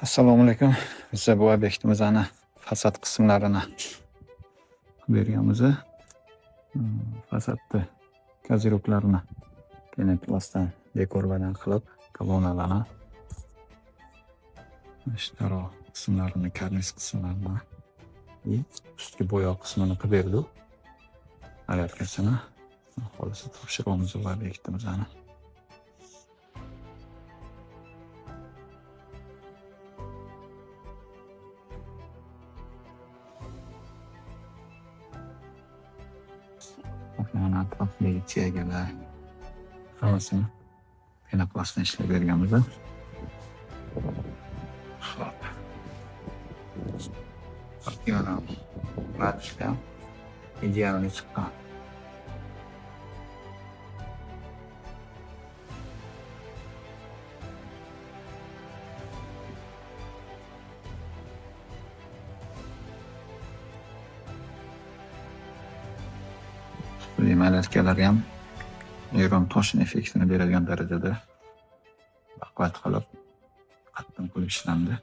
Assalomu alaykum. Biz bu obyektimizni fasad qismlarini berganmiz. Fasadni koziroklarini penoplastdan dekorlardan qilib, kolonnalarni ishtaro qismlarini, karniz qismlarini и ustki bo'yoq qismini qilib berdik. Agarkasini xolisa topshiramiz bu obyektimizni. Mana atrofdagi chegalar hammasini penoplastdan ishlab berganmiz. Xo'p. Yana matchda idealni chiqqan. Malatkalar ham eron toshini effektini beradigan darajada baquvvat qilib qattiq qilib ishlandi.